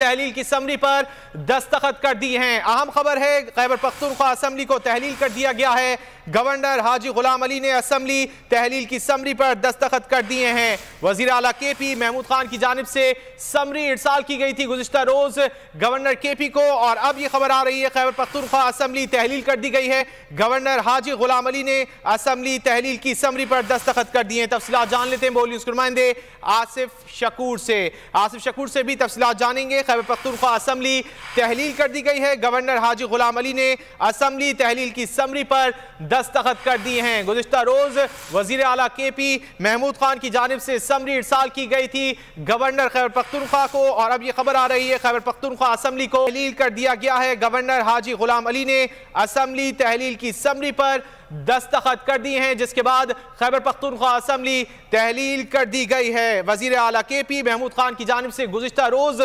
तहलील की समरी पर दस्तखत कर दिए हैं। अहम खबर है, खैबर पख्तूनख्वा असम्बली को तहलील कर दिया गया है। गवर्नर हाजी गुलाम अली ने असम्बली तहलील की समरी पर दस्तखत कर दिए हैं। वजीर आला KP महमूद खान की जानिब से समरी इरसाल की गई थी गुज़िश्ता रोज गवर्नर KP को, और अब ये खबर आ रही है खैबर पख्तूनख्वा असम्बली तहलील कर दी गई है। गवर्नर हाजी गुलाम अली ने असम्बली तहलील की समरी पर दस्तखत कर दिए हैं। तफसीलात जान लेते हैं बोल न्यूज़ के नुमाइंदे आसिफ शकूर से। आसिफ शकूर से भी तफसीलात जानेंगे। खैबर पख्तूनख्वा असम्बली तहलील कर दी गई है। गवर्नर हाजी गुलाम अली ने असम्बली तहलील की समरी पर दस्तखत कर दिए हैं। गुज़िश्ता रोज वजीर आला KP महमूद खान की जानिब से समरी इरसाल की गई थी गवर्नर खैबर पख्तूनख्वा को, और अब यह खबर आ रही है खैबर पख्तूनख्वा असम्बली को तहलील कर दिया गया है। गवर्नर हाजी गुलाम अली ने असम्बली तहलील की समरी पर दस्तखत कर दिए हैं, जिसके बाद खैबर पख्तूनख्वा असम्बली तहलील कर दी गई है। वजीर आला KP महमूद खान की जानिब से गुज़िश्ता रोज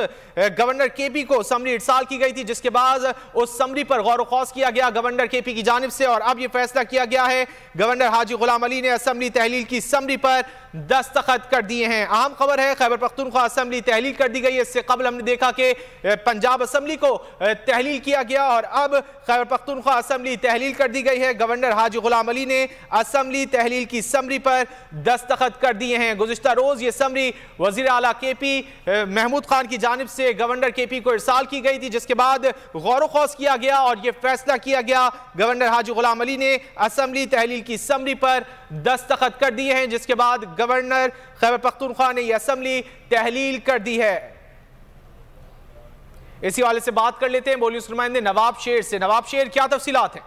गवर्नर KP को समरी इरसाल की गई थी, जिसके बाद उस समरी पर गौर व खौस किया गया गवर्नर KP की जानिब से, और अब यह फैसला किया गया है गवर्नर हाजी गुलाम अली ने असम्बली तहलील की समरी पर दस्तखत कर दिए हैं। अहम खबर है, खैबर पख्तूनख्वा असम्बली तहलील कर दी गई है। इससे कबल हमने देखा कि पंजाब असम्बली को तहलील किया गया, और अब खैबर पख्तूनख्वा असम्बली तहलील कर दी गई है। गवर्नर हाजी गुलाम अली ने असम्बली तहलील की समरी पर दस्तखत कर दिए हैं। गुज़िश्ता रोज ये समरी वजीर आला KP महमूद खान की जानिब से गवर्नर KP को इरसाल की गई थी, जिसके बाद गौर व खौस किया गया और यह फैसला किया गया गवर्नर हाजी गुलाम अली ने असम्बली तहलील की समरी पर दस्तखत कर दिए हैं, जिसके बाद गवर्नर खैबर पख्तूनख्वा ने यह असम्बली तहलील कर दी है। इसी वाले से बात कर लेते हैं बोल न्यूज़ के नुमाइंदे नवाब शेर से। नवाब शेर, क्या तफसीलात हैं?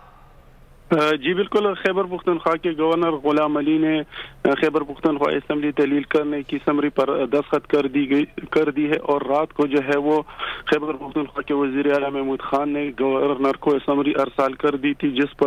जी बिल्कुल, खैबर पख्तूनख्वा के गवर्नर गुलाम अली ने खैबर पख्तूनख्वा असम्बली तहलील करने की समरी पर दस्तखत कर दी है, और रात को जो है वो खैबर पख्तूनख्वा के वजीर आला महमूद खान ने गवर्नर को समरी अरसाल कर दी थी, जिस पर